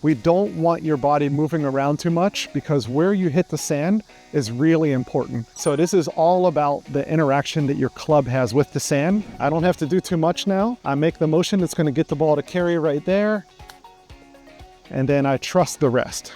We don't want your body moving around too much because where you hit the sand is really important. So this is all about the interaction that your club has with the sand. I don't have to do too much now. I make the motion that's going to get the ball to carry right there. And then I trust the rest.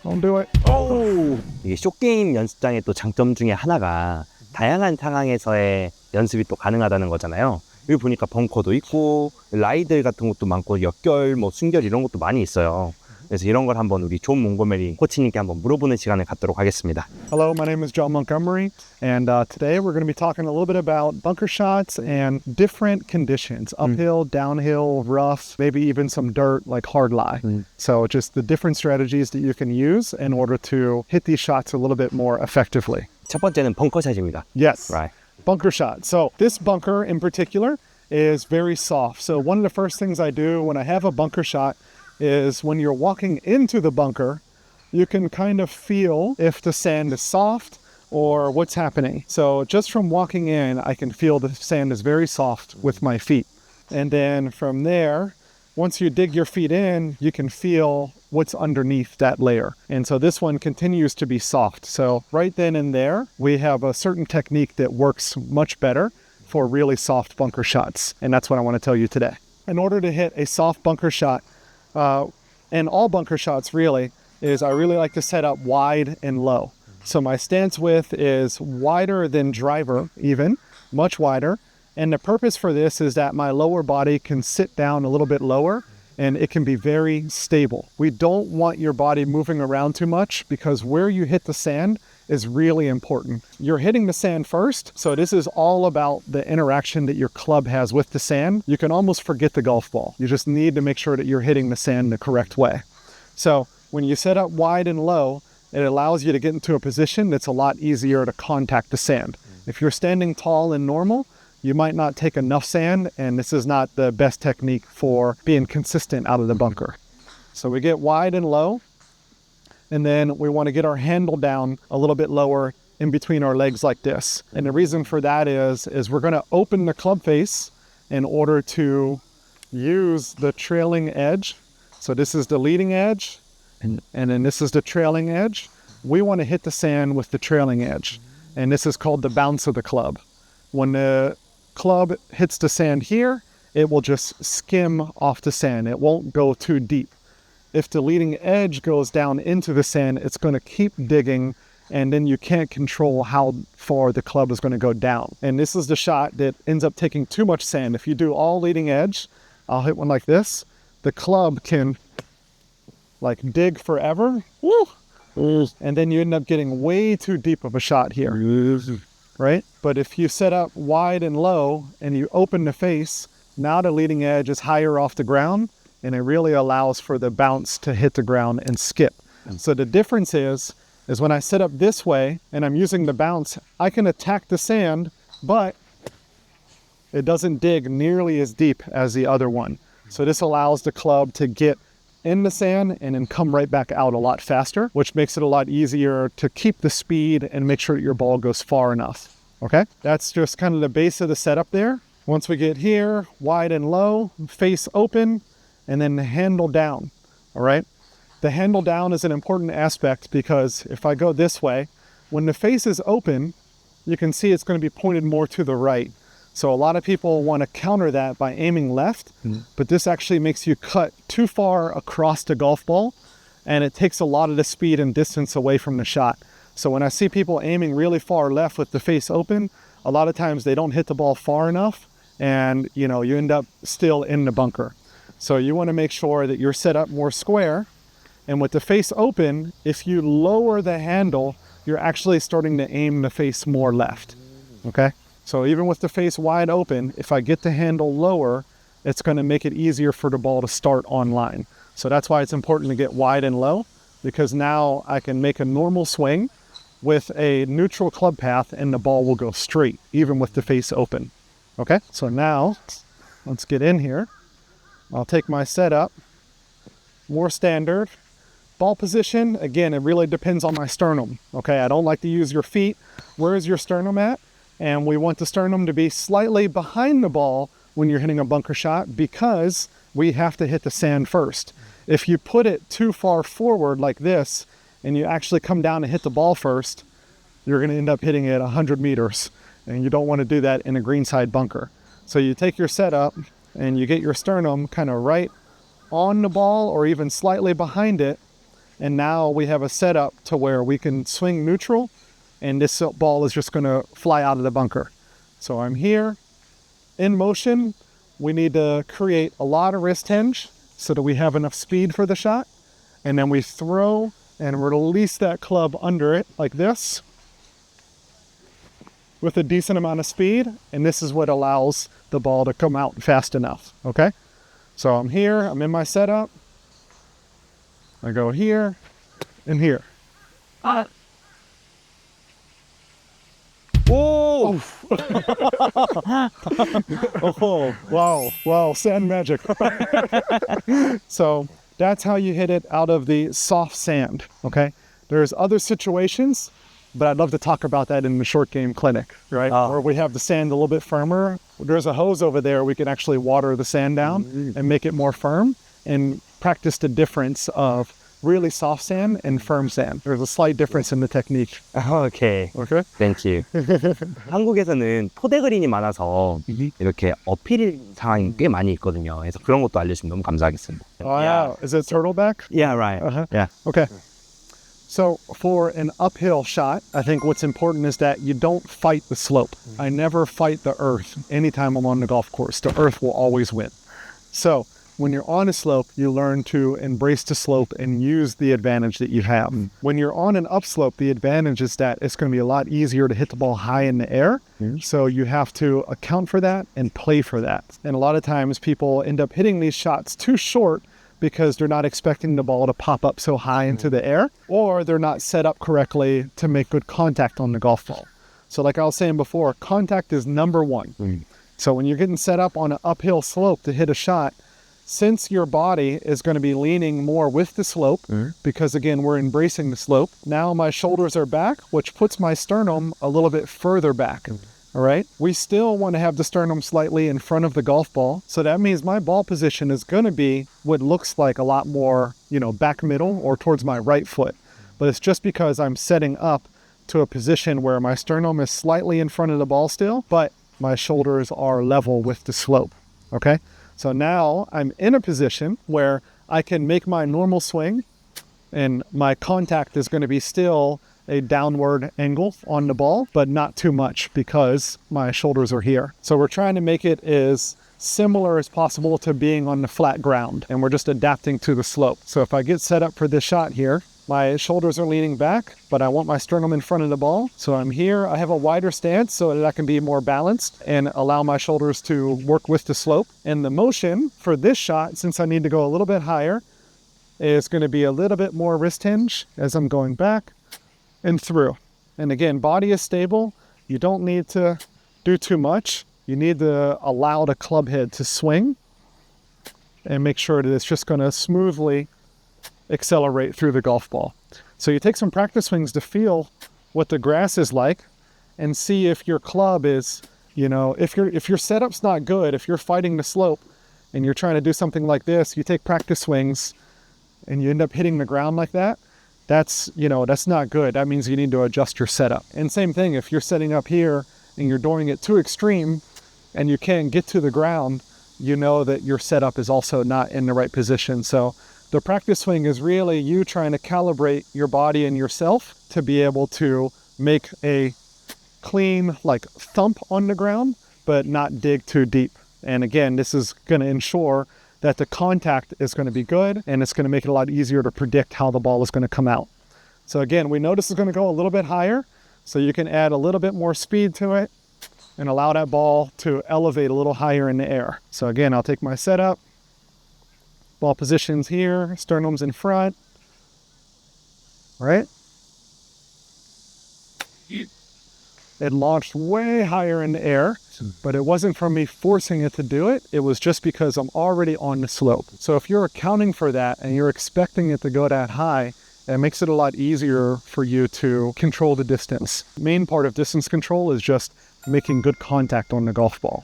Don't do it. Oh! 이게 숏게임 연습장의 또 장점 중에 하나가 다양한 상황에서의 연습이 또 가능하다는 거잖아요. 여기 보니까 벙커도 있고 라이들 같은 것도 많고 역결, 순결 이런 것도 많이 있어요. 그래서 이런 걸 한번 우리 존 몽고메리 코치님께 한번 물어보는 시간을 갖도록 하겠습니다. Hello, my name is John Montgomery, and today we're going to be talking a little bit about bunker shots and different conditions, uphill, downhill, rough, maybe even some dirt like hard lie. So just the different strategies that you can use in order to hit these shots a little bit more effectively. 첫 번째는 벙커샷입니다. Yes, Right. Bunker shot. So this bunker in particular is very soft. So one of the first things I do when I have a bunker shot is when you're walking into the bunker, you can kind of feel if the sand is soft or what's happening. So just from walking in, I can feel the sand is very soft with my feet. And then from there, once you dig your feet in, you can feel what's underneath that layer. And so this one continues to be soft. So right then and there, we have a certain technique that works much better for really soft bunker shots. And that's what I want to tell you today. In order to hit a soft bunker shot, and all bunker shots really, is I really like to set up wide and low. So my stance width is wider than driver even, much wider. And the purpose for this is that my lower body can sit down a little bit lower and it can be very stable. We don't want your body moving around too much because where you hit the sand is really important. You're hitting the sand first, so this is all about the interaction that your club has with the sand. You can almost forget the golf ball. You just need to make sure that you're hitting the sand the correct way. So when you set up wide and low, it allows you to get into a position that's a lot easier to contact the sand. If you're standing tall and normal, you might not take enough sand, and this is not the best technique for being consistent out of the bunker. So we get wide and low, and then we want to get our handle down a little bit lower in between our legs like this. And the reason for that is we're going to open the club face in order to use the trailing edge. So this is the leading edge, and then this is the trailing edge. We want to hit the sand with the trailing edge, and this is called the bounce of the club. When the club hits the sand here, it will just skim off the sand. It won't go too deep. If the leading edge goes down into the sand, it's going to keep digging, and then you can't control how far the club is going to go down. And this is the shot that ends up taking too much sand. If you do all leading edge, I'll hit one like this. The club can like dig forever. Woo! And then you end up getting way too deep of a shot here. Right? But if you set up wide and low and you open the face, now the leading edge is higher off the ground, and it really allows for the bounce to hit the ground and skip. So the difference is when I set up this way and I'm using the bounce, I can attack the sand, but it doesn't dig nearly as deep as the other one. So this allows the club to get in the sand and then come right back out a lot faster, which makes it a lot easier to keep the speed and make sure that your ball goes far enough. Okay? That's just kind of the base of the setup there. Once we get here, wide and low, face open, and then the handle down. All right? The handle down is an important aspect because if I go this way, when the face is open, you can see it's going to be pointed more to the right. So a lot of people want to counter that by aiming left, but this actually makes you cut too far across the golf ball, and it takes a lot of the speed and distance away from the shot. So when I see people aiming really far left with the face open, a lot of times they don't hit the ball far enough, and you end up still in the bunker. So you want to make sure that you're set up more square, and with the face open, if you lower the handle, you're actually starting to aim the face more left. Okay? So even with the face wide open, if I get the handle lower, it's going to make it easier for the ball to start on line. So that's why it's important to get wide and low, because now I can make a normal swing with a neutral club path and the ball will go straight, even with the face open. Okay, so now let's get in here. I'll take my setup, more standard. Ball position, again, it really depends on my sternum. Okay, I don't like to use your feet. Where is your sternum at? And we want the sternum to be slightly behind the ball when you're hitting a bunker shot because we have to hit the sand first. If you put it too far forward like this, and you actually come down and hit the ball first, you're going to end up hitting it 100 meters. And you don't want to do that in a greenside bunker. So you take your setup and you get your sternum kind of right on the ball or even slightly behind it. And now we have a setup to where we can swing neutral and this ball is just going to fly out of the bunker. So I'm here in motion. We need to create a lot of wrist hinge so that we have enough speed for the shot. And then we throw and release that club under it like this with a decent amount of speed. And this is what allows the ball to come out fast enough. Okay. So I'm here, I'm in my setup. I go here and here. 오! Oh, wow, sand magic. So that's how you hit it out of the soft sand, okay? There's other situations, but I'd love to talk about that in the short game clinic, right? Where we have the sand a little bit firmer. There's a hose over there. We can actually water the sand down and make it more firm and practice the difference of really soft sand and firm sand. There's a slight difference in the technique. 오케이. Okay? Thank you. 한국에서는 토대 그린이 많아서 이렇게 어필 상황이 꽤 많이 있거든요. 그래서 그런 것도 알려주시면 너무 감사하겠습니다. Oh, yeah. Is it turtleback? Yeah, right. Yeah. Okay. So for an uphill shot, I think what's important is that you don't fight the slope. I never fight the earth anytime I'm on the golf course. The earth will always win. So when you're on a slope, you learn to embrace the slope and use the advantage that you have. When you're on an upslope, the advantage is that it's going to be a lot easier to hit the ball high in the air. So you have to account for that and play for that. And a lot of times people end up hitting these shots too short because they're not expecting the ball to pop up so high into the air, or they're not set up correctly to make good contact on the golf ball. So like I was saying before, contact is number one. So when you're getting set up on an uphill slope to hit a shot, since your body is going to be leaning more with the slope, because again, we're embracing the slope, now my shoulders are back, which puts my sternum a little bit further back. All right. We still want to have the sternum slightly in front of the golf ball. So that means my ball position is going to be what looks like a lot more, back middle or towards my right foot. But it's just because I'm setting up to a position where my sternum is slightly in front of the ball still, but my shoulders are level with the slope. Okay. So now I'm in a position where I can make my normal swing and my contact is going to be still a downward angle on the ball, but not too much because my shoulders are here. So we're trying to make it as similar as possible to being on the flat ground, and we're just adapting to the slope. So if I get set up for this shot here, my shoulders are leaning back, but I want my sternum in front of the ball. So I'm here, I have a wider stance so that I can be more balanced and allow my shoulders to work with the slope. And the motion for this shot, since I need to go a little bit higher, is going to be a little bit more wrist hinge as I'm going back and through. And again, body is stable. You don't need to do too much. You need to allow the club head to swing and make sure that it's just going to smoothly accelerate through the golf ball. So you take some practice swings to feel what the grass is like and see if your club is, if your setup's not good, if you're fighting the slope and you're trying to do something like this, you take practice swings and you end up hitting the ground like that. That's not good. That means you need to adjust your setup. And same thing, if you're setting up here and you're doing it too extreme and you can't get to the ground, you know that your setup is also not in the right position. So the practice swing is really you trying to calibrate your body and yourself to be able to make a clean, thump on the ground, but not dig too deep. And again, this is going to ensure that the contact is going to be good, and it's going to make it a lot easier to predict how the ball is going to come out. So again, we know this is going to go a little bit higher, so you can add a little bit more speed to it and allow that ball to elevate a little higher in the air. So again, I'll take my setup, ball positions here, sternum's in front, right? It launched way higher in the air, but it wasn't from me forcing it to do it. It was just because I'm already on the slope. So if you're accounting for that and you're expecting it to go that high, it makes it a lot easier for you to control the distance. The main part of distance control is just making good contact on the golf ball.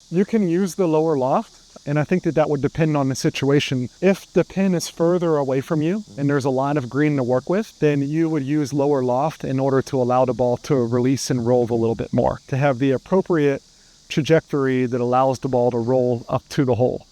You can use the lower loft. And I think that would depend on the situation. If the pin is further away from you and there's a lot of green to work with, then you would use lower loft in order to allow the ball to release and roll a little bit more, to have the appropriate trajectory that allows the ball to roll up to the hole.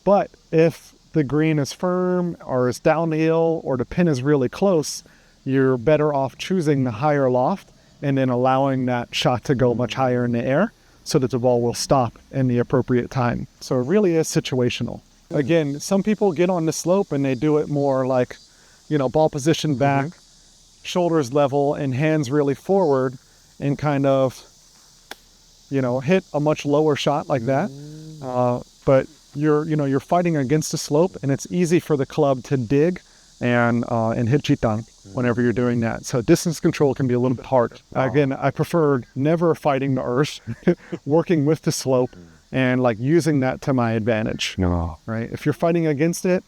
But if the green is firm or is downhill or the pin is really close, you're better off choosing the higher loft and then allowing that shot to go much higher in the air so that the ball will stop in the appropriate time. So it really is situational. Again, some people get on the slope and they do it more like, ball position back, shoulders level, and hands really forward, and kind of, hit a much lower shot like that. But you're fighting against the slope, and it's easy for the club to dig and hit chitang whenever you're doing that. So distance control can be a little bit hard. Again, I prefer never fighting the earth, working with the slope and like using that to my advantage. No. Right? If you're fighting against it,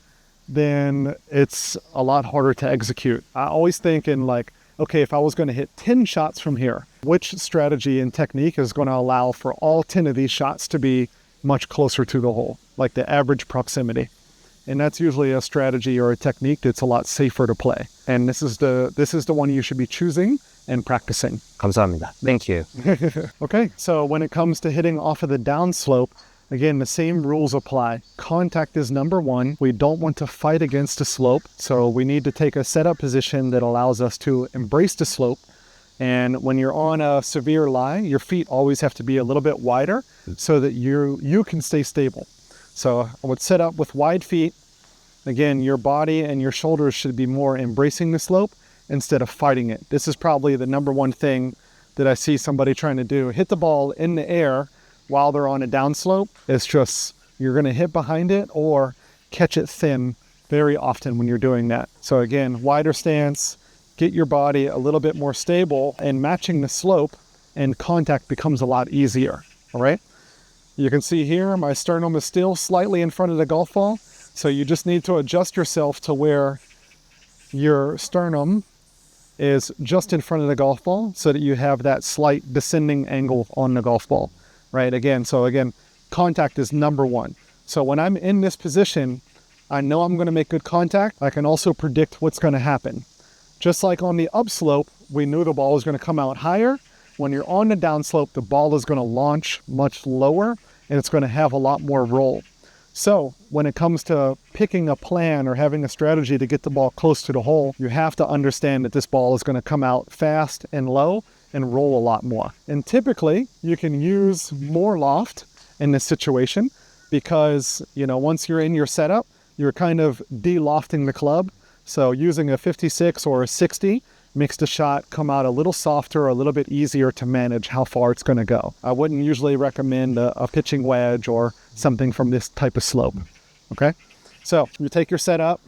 then it's a lot harder to execute. I always think in like, okay, if I was going to hit 10 shots from here, which strategy and technique is going to allow for all 10 of these shots to be much closer to the hole, like the average proximity? And that's usually a strategy or a technique that's a lot safer to play. And this is the one you should be choosing and practicing. 감사합니다. Thank you. Okay, so when it comes to hitting off of the downslope, again, the same rules apply. Contact is number one. We don't want to fight against the slope, so we need to take a setup position that allows us to embrace the slope. And when you're on a severe lie, your feet always have to be a little bit wider so that you can stay stable. So I would set up with wide feet. Again, your body and your shoulders should be more embracing the slope instead of fighting it. This is probably the number one thing that I see somebody trying to do. Hit the ball in the air while they're on a downslope. It's just, you're going to hit behind it or catch it thin very often when you're doing that. So again, wider stance, get your body a little bit more stable, and matching the slope and contact becomes a lot easier. All right. You can see here, my sternum is still slightly in front of the golf ball. So you just need to adjust yourself to where your sternum is just in front of the golf ball so that you have that slight descending angle on the golf ball, right? Again, contact is number one. So when I'm in this position, I know I'm going to make good contact. I can also predict what's going to happen. Just like on the upslope, we knew the ball was going to come out higher. When you're on the downslope, the ball is going to launch much lower and it's going to have a lot more roll. So when it comes to picking a plan or having a strategy to get the ball close to the hole, you have to understand that this ball is going to come out fast and low and roll a lot more. And typically you can use more loft in this situation because, once you're in your setup, you're kind of de-lofting the club. So using a 56 or a 60 makes the shot come out a little softer, a little bit easier to manage how far it's going to go. I wouldn't usually recommend a pitching wedge or something from this type of slope. Okay? So you take your setup,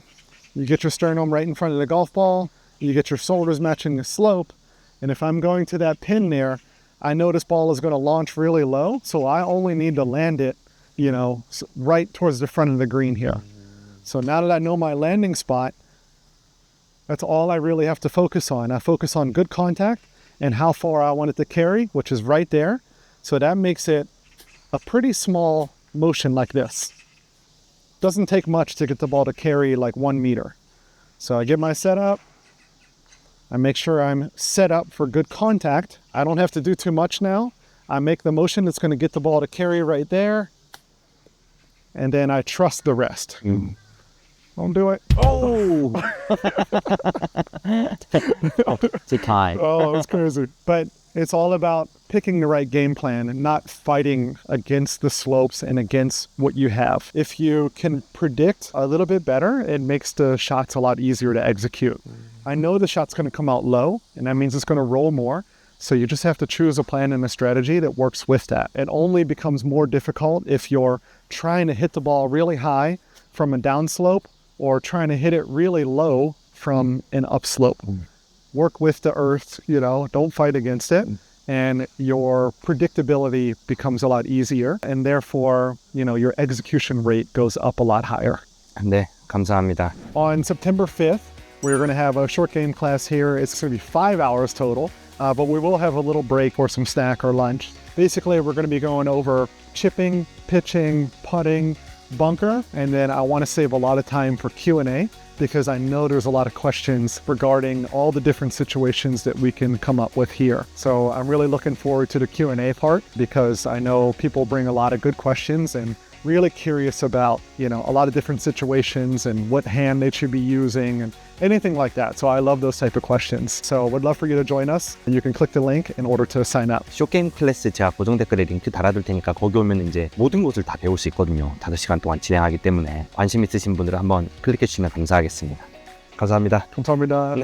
you get your sternum right in front of the golf ball, you get your shoulders matching the slope, and if I'm going to that pin there, I know this ball is going to launch really low, so I only need to land it, right towards the front of the green here. So now that I know my landing spot, that's all I really have to focus on. I focus on good contact and how far I want it to carry, which is right there. So that makes it a pretty small motion like this. Doesn't take much to get the ball to carry like 1 meter. So I get my setup. I make sure I'm set up for good contact. I don't have to do too much now. I make the motion that's going to get the ball to carry right there. And then I trust the rest. Don't do it. Oh! Time. Oh, that's crazy. But it's all about picking the right game plan and not fighting against the slopes and against what you have. If you can predict a little bit better, it makes the shots a lot easier to execute. I know the shot's going to come out low, and that means it's going to roll more. So you just have to choose a plan and a strategy that works with that. It only becomes more difficult if you're trying to hit the ball really high from a downslope or trying to hit it really low from an upslope. Work with the earth, don't fight against it. And your predictability becomes a lot easier. And therefore, your execution rate goes up a lot higher. 네, 감사합니다. On September 5th, we're going to have a short game class here. It's going to be 5 hours total, but we will have a little break for some snack or lunch. Basically, we're going to be going over chipping, pitching, putting, bunker, and then I want to save a lot of time for Q&A because I know there's a lot of questions regarding all the different situations that we can come up with here. So I'm really looking forward to the Q&A part because I know people bring a lot of good questions and really curious about, a lot of different situations and what hand they should be using and anything like that. So I love those type of questions. So would love for you to join us. You can click the link in order to sign up. 쇼게임 클래스 제가 고정 댓글에 링크 달아둘 테니까 거기 오면 이제 모든 것을 다 배울 수 있거든요. 5시간 동안 진행하기 때문에 관심 있으신 분들은 한번 클릭해 주시면 감사하겠습니다. 감사합니다. 감사합니다.